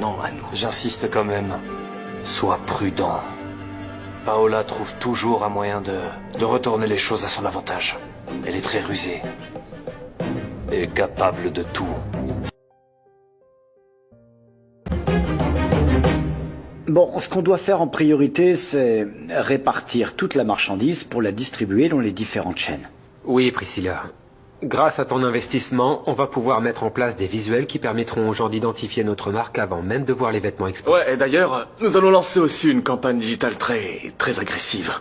maintenant à nous. J'insiste quand même. Sois prudent. Paola trouve toujours un moyen de retourner les choses à son avantage. Elle est très rusée. Et capable de tout. Bon, ce qu'on doit faire en priorité, c'est répartir toute la marchandise pour la distribuer dans les différentes chaînes. Oui, Priscilla. Grâce à ton investissement, on va pouvoir mettre en place des visuels qui permettront aux gens d'identifier notre marque avant même de voir les vêtements exposés. Ouais, et d'ailleurs, nous allons lancer aussi une campagne digitale très agressive.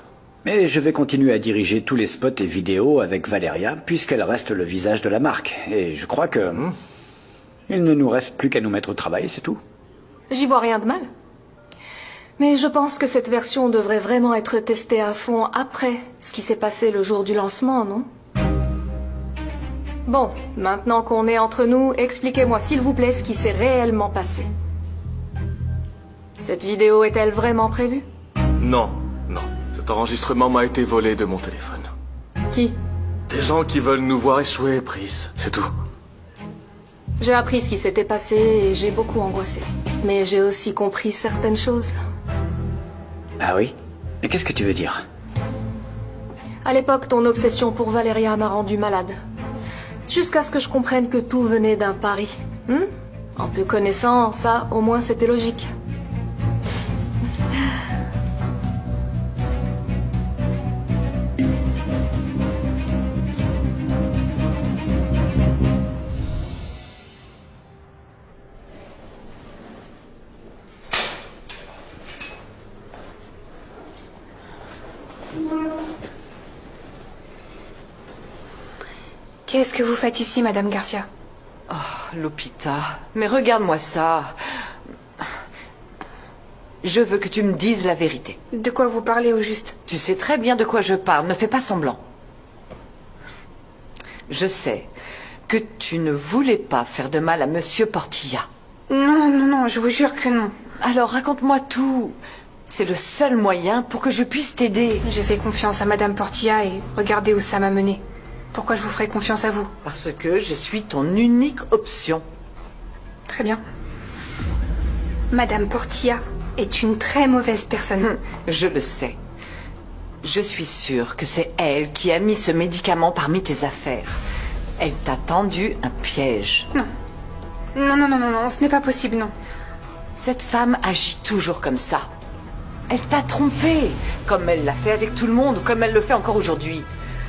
Et je vais continuer à diriger tous les spots et vidéos avec Valeria, puisqu'elle reste le visage de la marque. Et je crois que... il ne nous reste plus qu'à nous mettre au travail, c'est tout. J'y vois rien de mal. Mais je pense que cette version devrait vraiment être testée à fond après ce qui s'est passé le jour du lancement, non? Bon, maintenant qu'on est entre nous, expliquez-moi s'il vous plaît ce qui s'est réellement passé. Cette vidéo est-elle vraiment prévue? Non. Cet enregistrement m'a été volé de mon téléphone. Qui? Des gens qui veulent nous voir échouer, Pris. C'est tout. J'ai appris ce qui s'était passé et j'ai beaucoup angoissé. Mais j'ai aussi compris certaines choses. Ah oui? Et qu'est-ce que tu veux dire? À l'époque, ton obsession pour Valeria m'a rendu malade. Jusqu'à ce que je comprenne que tout venait d'un pari. En te connaissant, ça, au moins, c'était logique. Qu'est-ce que vous faites ici, Madame Garcia? Oh, Lupita, mais regarde-moi ça. Je veux que tu me dises la vérité. De quoi vous parlez au juste? Tu sais très bien de quoi je parle, ne fais pas semblant. Je sais que tu ne voulais pas faire de mal à Monsieur Portilla. Non, je vous jure que non. Alors raconte-moi tout. C'est le seul moyen pour que je puisse t'aider. J'ai fait confiance à Madame Portilla et regardez où ça m'a mené. Pourquoi je vous ferais confiance à vous? Parce que je suis ton unique option. Très bien. Madame Portilla est une très mauvaise personne. Je le sais. Je suis sûre que c'est elle qui a mis ce médicament parmi tes affaires. Elle t'a tendu un piège. Non, ce n'est pas possible, non. Cette femme agit toujours comme ça. Elle t'a trompé, comme elle l'a fait avec tout le monde, comme elle le fait encore aujourd'hui.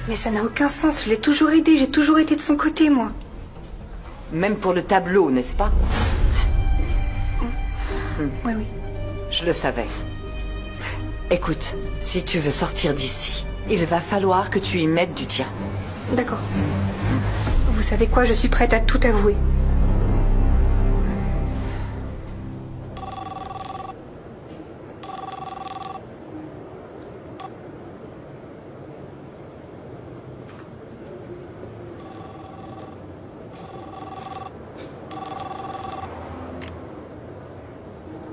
Mais ça n'a aucun sens, je l'ai toujours aidée, j'ai toujours été de son côté, moi. Même pour le tableau, n'est-ce pas? Oui. Je le savais. Écoute, si tu veux sortir d'ici, il va falloir que tu y mettes du tien. D'accord. Vous savez quoi, je suis prête à tout avouer.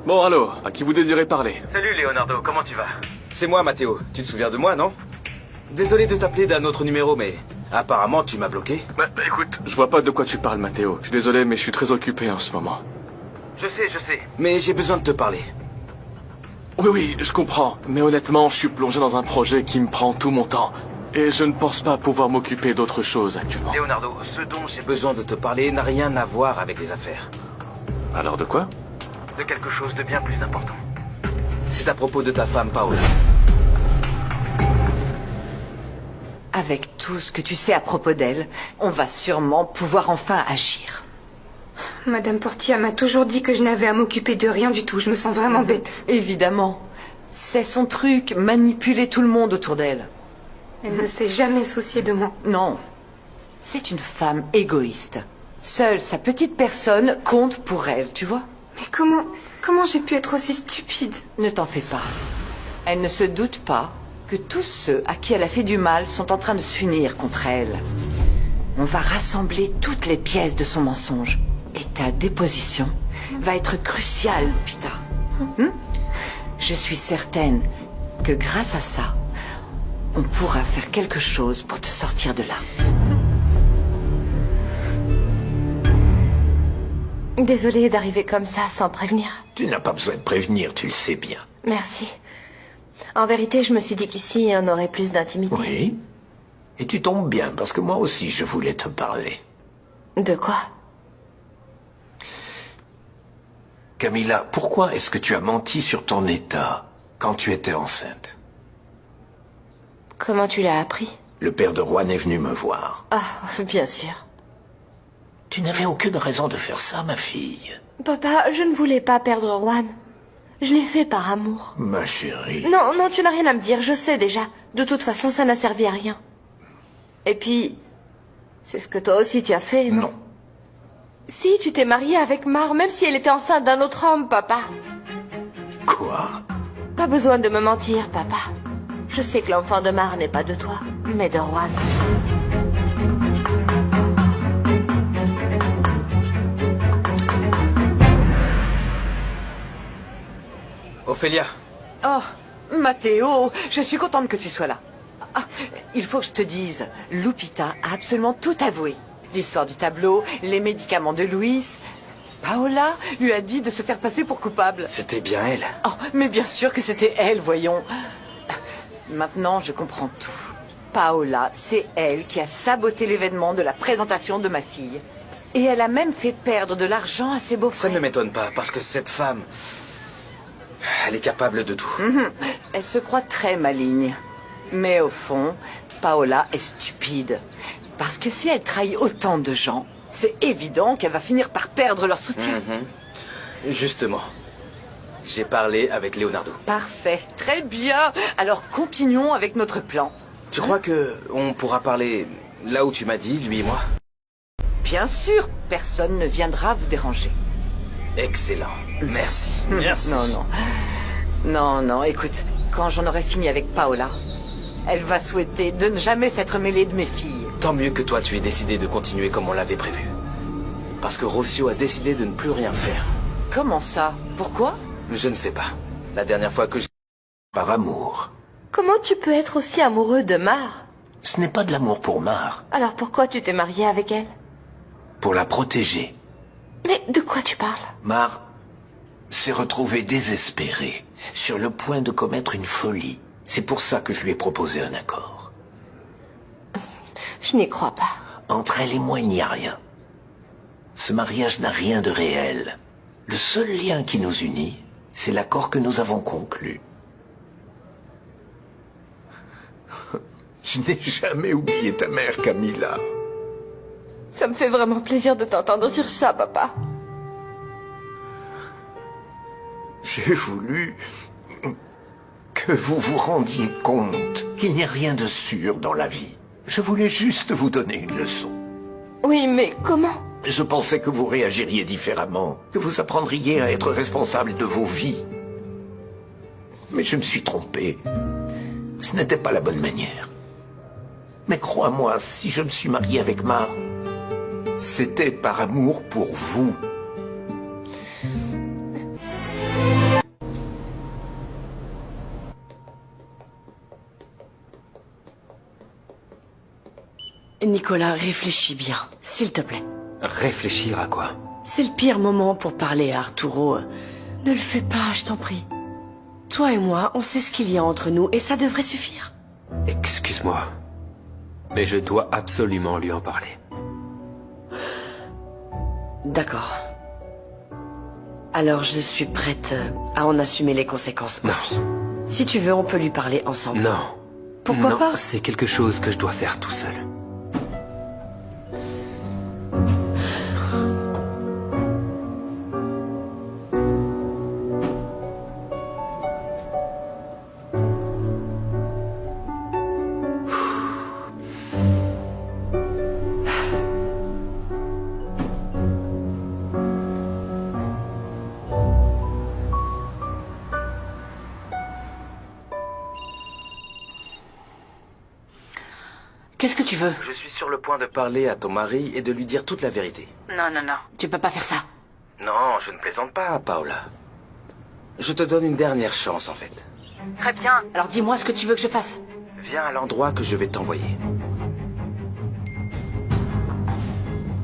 Bon, allô, à qui vous désirez parler? Salut Leonardo, comment tu vas? C'est moi, Matteo. Tu te souviens de moi, non? Désolé de t'appeler d'un autre numéro, mais apparemment tu m'as bloqué. Bah, écoute, je vois pas de quoi tu parles, Matteo. Je suis désolé, mais je suis très occupé en ce moment. Je sais. Mais j'ai besoin de te parler. Oui, je comprends. Mais honnêtement, je suis plongé dans un projet qui me prend tout mon temps. Et je ne pense pas pouvoir m'occuper d'autre chose actuellement. Leonardo, ce dont j'ai besoin de te parler n'a rien à voir avec les affaires. Alors de quoi? De quelque chose de bien plus important. C'est à propos de ta femme, Paola. Avec tout ce que tu sais à propos d'elle, on va sûrement pouvoir enfin agir. Madame Portilla m'a toujours dit que je n'avais à m'occuper de rien du tout, je me sens vraiment bête. Évidemment. C'est son truc, manipuler tout le monde autour d'elle. Elle ne s'est jamais souciée de moi. Non. C'est une femme égoïste. Seule sa petite personne compte pour elle, tu vois? Mais comment j'ai pu être aussi stupide? Ne t'en fais pas. Elle ne se doute pas que tous ceux à qui elle a fait du mal sont en train de s'unir contre elle. On va rassembler toutes les pièces de son mensonge. Et ta déposition va être cruciale, Pita. Je suis certaine que grâce à ça, on pourra faire quelque chose pour te sortir de là. Désolée d'arriver comme ça, sans prévenir. Tu n'as pas besoin de prévenir, tu le sais bien. Merci. En vérité, je me suis dit qu'ici, on aurait plus d'intimité. Oui. Et tu tombes bien, parce que moi aussi, je voulais te parler. De quoi? Camilla, pourquoi est-ce que tu as menti sur ton état quand tu étais enceinte? Comment tu l'as appris? Le père de Juan est venu me voir. Ah, bien sûr. Tu n'avais aucune raison de faire ça, ma fille. Papa, je ne voulais pas perdre Juan. Je l'ai fait par amour. Ma chérie. Non, non, tu n'as rien à me dire, je sais déjà. De toute façon, ça n'a servi à rien. Et puis, c'est ce que toi aussi tu as fait, non? Non. Si, tu t'es mariée avec Mar, même si elle était enceinte d'un autre homme, papa. Quoi? Pas besoin de me mentir, papa. Je sais que l'enfant de Mar n'est pas de toi, mais de Juan. Ophélia, Oh, Matteo, je suis contente que tu sois là. Ah, il faut que je te dise, Lupita a absolument tout avoué. L'histoire du tableau, les médicaments de Luis. Paola lui a dit de se faire passer pour coupable. c'était bien elle. Oh, mais bien sûr que c'était elle, voyons. Maintenant, je comprends tout. Paola, c'est elle qui a saboté l'événement de la présentation de ma fille. Et elle a même fait perdre de l'argent à ses Ça beaux-frères. ne m'étonne pas, parce que cette femme... Elle est capable de tout. Elle se croit très maligne. Mais au fond, Paola est stupide. Parce que si elle trahit autant de gens, c'est évident qu'elle va finir par perdre leur soutien. Justement, j'ai parlé avec Leonardo. Parfait, très bien. Alors continuons avec notre plan. Tu crois que on pourra parler là où tu m'as dit, lui et moi? Bien sûr, personne ne viendra vous déranger. Excellent. Merci. Merci. Non, non. Non, non, écoute, quand j'en aurai fini avec Paola, elle va souhaiter de ne jamais s'être mêlée de mes filles. Tant mieux que toi tu aies décidé de continuer comme on l'avait prévu. Parce que Rossio a décidé de ne plus rien faire. Comment ça? Pourquoi? Je ne sais pas. La dernière fois que j'ai... Par amour. Comment tu peux être aussi amoureux de Mar? Ce n'est pas de l'amour pour Mar. Alors pourquoi tu t'es marié avec elle? Pour la protéger. Mais de quoi tu parles? Mar s'est retrouvée désespérée, sur le point de commettre une folie. C'est pour ça que je lui ai proposé un accord. Je n'y crois pas. Entre elle et moi, il n'y a rien. Ce mariage n'a rien de réel. Le seul lien qui nous unit, c'est l'accord que nous avons conclu. Je n'ai jamais oublié ta mère, Camilla. Ça me fait vraiment plaisir de t'entendre dire ça, papa. J'ai voulu que vous vous rendiez compte qu'il n'y a rien de sûr dans la vie. Je voulais juste vous donner une leçon. Oui, mais comment? Je pensais que vous réagiriez différemment, que vous apprendriez à être responsable de vos vies. Mais je me suis trompé. Ce n'était pas la bonne manière. Mais crois-moi, si je me suis marié avec Mar, c'était par amour pour vous. Nicolas, réfléchis bien, s'il te plaît. Réfléchir à quoi? C'est le pire moment pour parler à Arturo. Ne le fais pas, je t'en prie. Toi et moi, on sait ce qu'il y a entre nous et ça devrait suffire. Excuse-moi. Mais je dois absolument lui en parler. D'accord. Alors je suis prête à en assumer les conséquences aussi. Si tu veux, on peut lui parler ensemble. Non. Pourquoi Non, pas? c'est quelque chose que je dois faire tout seul. Qu'est-ce que tu veux? Je suis sur le point de parler à ton mari et de lui dire toute la vérité. Non, non, non. Tu peux pas faire ça. Non, je ne plaisante pas, Paola. Je te donne une dernière chance, en fait. Très bien. Alors dis-moi ce que tu veux que je fasse. Viens à l'endroit que je vais t'envoyer.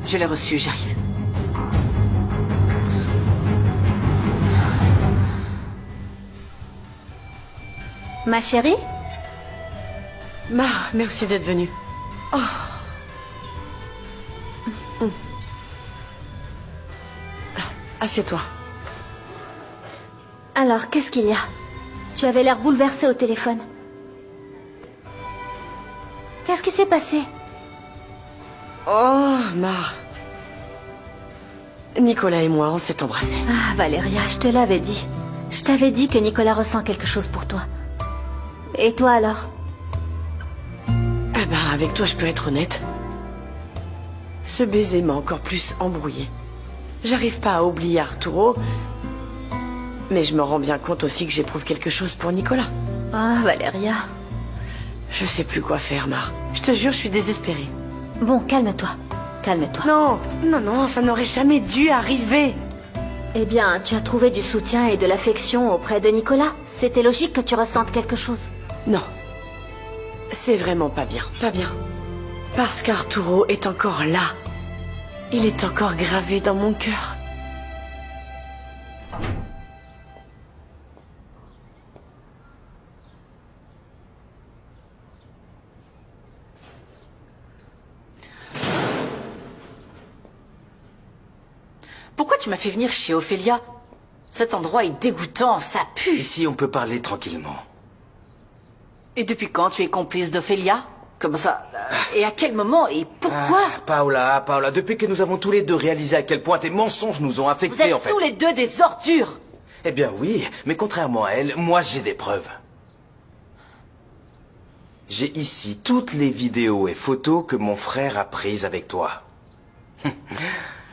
Je l'ai reçu, j'arrive. Ma chérie? Mar, merci d'être venue. Oh. Assieds-toi. Alors, qu'est-ce qu'il y a? Tu avais l'air bouleversée au téléphone. Qu'est-ce qui s'est passé? Oh, Mar. Nicolas et moi, on s'est embrassés. Ah, Valéria, je te l'avais dit. Je t'avais dit que Nicolas ressent quelque chose pour toi. Et toi alors? Eh ben, avec toi, je peux être honnête. Ce baiser m'a encore plus embrouillée. J'arrive pas à oublier Arturo, mais je me rends bien compte aussi que j'éprouve quelque chose pour Nicolas. Ah, Valéria. Je sais plus quoi faire, Mar. Je te jure, je suis désespérée. Bon, calme-toi. Calme-toi. Non, non, non, ça n'aurait jamais dû arriver. Eh bien, tu as trouvé du soutien et de l'affection auprès de Nicolas. C'était logique que tu ressentes quelque chose. Non. C'est vraiment pas bien. Pas bien. Parce qu'Arturo est encore là. Il est encore gravé dans mon cœur. Pourquoi tu m'as fait venir chez Ophélia? Cet endroit est dégoûtant, ça pue. Ici, on peut parler tranquillement. Et depuis quand tu es complice d'Ophélia? Comment ça? Et à quel moment? Et pourquoi? Paola, depuis que nous avons tous les deux réalisé à quel point tes mensonges nous ont affectés, Vous êtes en fait. tous les deux des ordures. Eh bien oui, mais contrairement à elle, moi j'ai des preuves. J'ai ici toutes les vidéos et photos que mon frère a prises avec toi.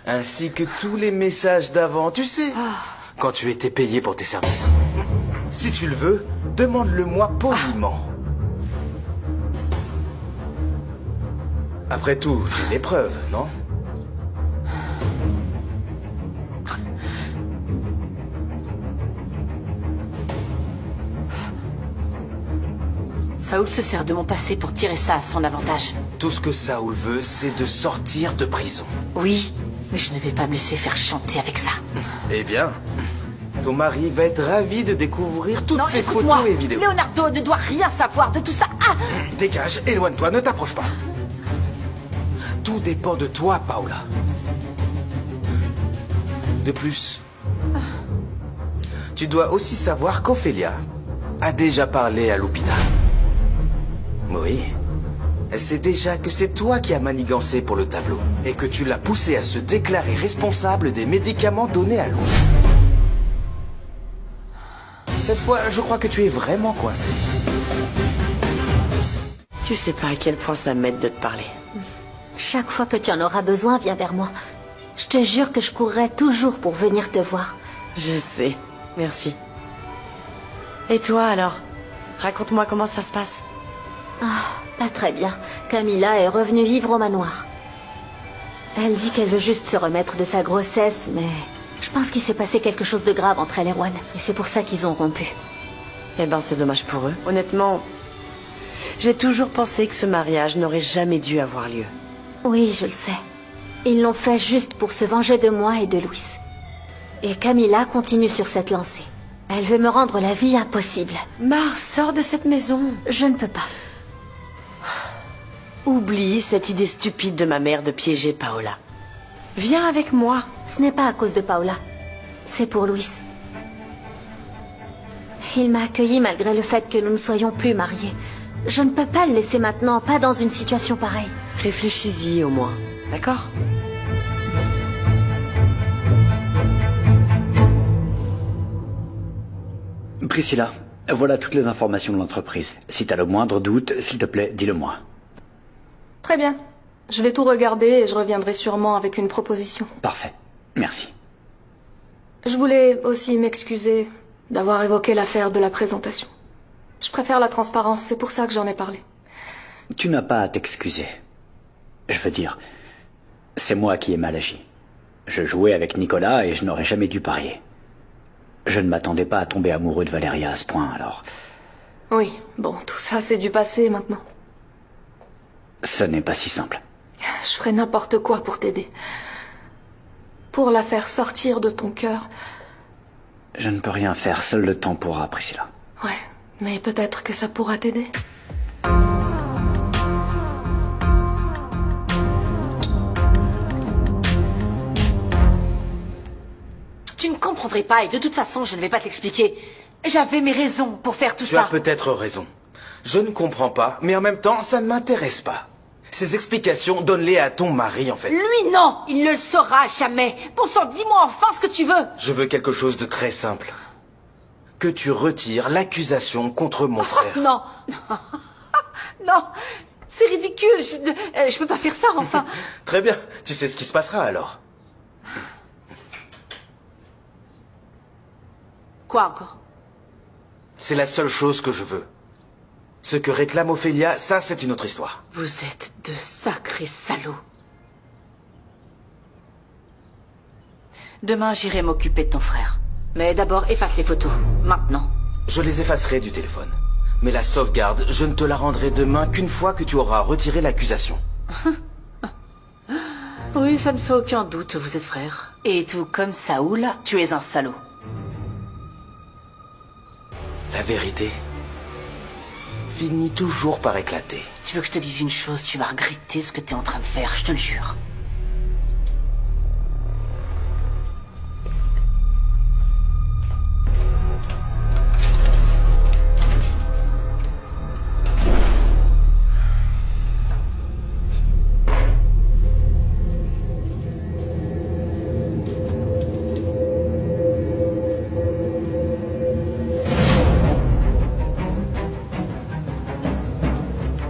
Ainsi que tous les messages d'avant, tu sais, quand tu étais payé pour tes services. Si tu le veux, demande-le-moi poliment. Après tout, j'ai des preuves, non? Saoul se sert de mon passé pour tirer ça à son avantage. Tout ce que Saoul veut, c'est de sortir de prison. Oui, mais je ne vais pas me laisser faire chanter avec ça. Eh bien, ton mari va être ravi de découvrir toutes Non, ces écoute-moi, photos et vidéos. Leonardo ne doit rien savoir de tout ça. Ah! Dégage, éloigne-toi, ne t'approche pas. Tout dépend de toi, Paola. De plus, tu dois aussi savoir qu'Ophélia a déjà parlé à l'hôpital. Oui. Elle sait déjà que c'est toi qui as manigancé pour le tableau et que tu l'as poussé à se déclarer responsable des médicaments donnés à Louis. Cette fois, je crois que tu es vraiment coincé. Tu sais pas à quel point ça m'aide de te parler. Chaque fois que tu en auras besoin, viens vers moi. Je te jure que je courrai toujours pour venir te voir. Je sais. Merci. Et toi alors? Raconte-moi comment ça se passe. Ah, pas très bien. Camilla est revenue vivre au manoir. Elle dit qu'elle veut juste se remettre de sa grossesse, mais je pense qu'il s'est passé quelque chose de grave entre elle et Juan, et c'est pour ça qu'ils ont rompu. Eh ben, c'est dommage pour eux. Honnêtement, j'ai toujours pensé que ce mariage n'aurait jamais dû avoir lieu. Oui, je le sais. Ils l'ont fait juste pour se venger de moi et de Louis. Et Camilla continue sur cette lancée. Elle veut me rendre la vie impossible. Mar, sors de cette maison. Je ne peux pas. Oublie cette idée stupide de ma mère de piéger Paola. Viens avec moi. Ce n'est pas à cause de Paola. C'est pour Louis. Il m'a accueilli malgré le fait que nous ne soyons plus mariés. Je ne peux pas le laisser maintenant, pas dans une situation pareille. Réfléchis-y au moins, d'accord? Priscilla, voilà toutes les informations de l'entreprise. Si t'as le moindre doute, s'il te plaît, dis-le-moi. Très bien. Je vais tout regarder et je reviendrai sûrement avec une proposition. Parfait. Merci. Je voulais aussi m'excuser d'avoir évoqué l'affaire de la présentation. Je préfère la transparence, c'est pour ça que j'en ai parlé. Tu n'as pas à t'excuser. Je veux dire, c'est moi qui ai mal agi. Je jouais avec Nicolas et je n'aurais jamais dû parier. Je ne m'attendais pas à tomber amoureux de Valéria à ce point, alors... Oui, bon, tout ça c'est du passé maintenant. Ce n'est pas si simple. Je ferai n'importe quoi pour t'aider. Pour la faire sortir de ton cœur. Je ne peux rien faire, seul le temps pourra, Priscilla. Ouais, Mais peut-être que ça pourra t'aider. Tu ne comprendrais pas et de toute façon, je ne vais pas te l'expliquer. J'avais mes raisons pour faire tout Tu as ça. peut-être raison. Je ne comprends pas, mais en même temps, ça ne m'intéresse pas. Ces explications, donne-les à ton mari, en fait. Lui, non, il ne le saura jamais. Bon sang, dis-moi enfin ce que tu veux. Je veux quelque chose de très simple. Que tu retires l'accusation contre mon frère. Non, non, c'est ridicule. Je peux pas faire ça, enfin. Très bien, tu sais ce qui se passera alors. Quoi encore? C'est la seule chose que je veux. Ce que réclame Ophélia, ça c'est une autre histoire. Vous êtes de sacrés salauds. Demain, j'irai m'occuper de ton frère. Mais d'abord, efface les photos. Maintenant. Je les effacerai du téléphone. Mais la sauvegarde, je ne te la rendrai demain qu'une fois que tu auras retiré l'accusation. Oui, ça ne fait aucun doute, vous êtes frères. Et tout comme Saoul, tu es un salaud. La vérité finit toujours par éclater. Tu veux que je te dise une chose, tu vas regretter ce que t'es en train de faire, je te le jure.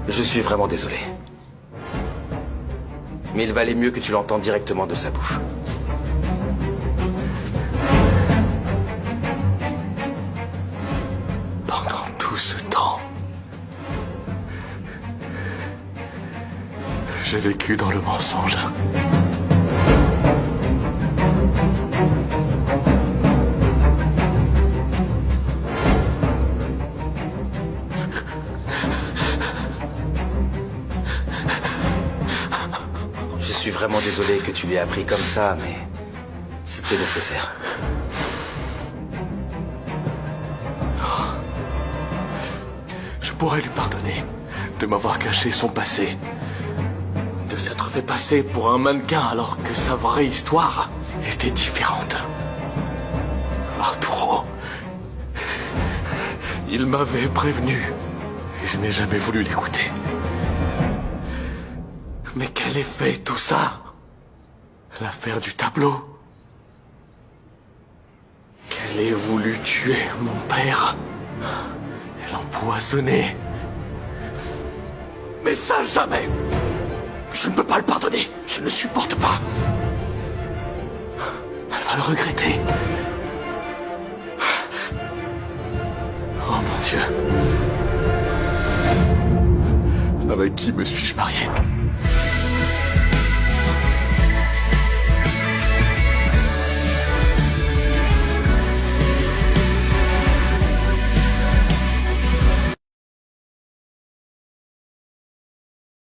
Je suis vraiment désolé. Mais il valait mieux que tu l'entendes directement de sa bouche. Pendant tout ce temps, j'ai vécu dans le mensonge. Je suis vraiment désolé que tu l'aies appris comme ça, mais c'était nécessaire. Je pourrais lui pardonner de m'avoir caché son passé, de s'être fait passer pour un mannequin alors que sa vraie histoire était différente. Arturo, il m'avait prévenu et je n'ai jamais voulu l'écouter. Mais quel effet tout ça? L'affaire du tableau. Qu'elle ait voulu tuer mon père. Et l'empoisonner. Mais ça, jamais. Je ne peux pas le pardonner. Je ne le supporte pas. Elle va le regretter. Oh mon Dieu. Avec qui me suis-je marié?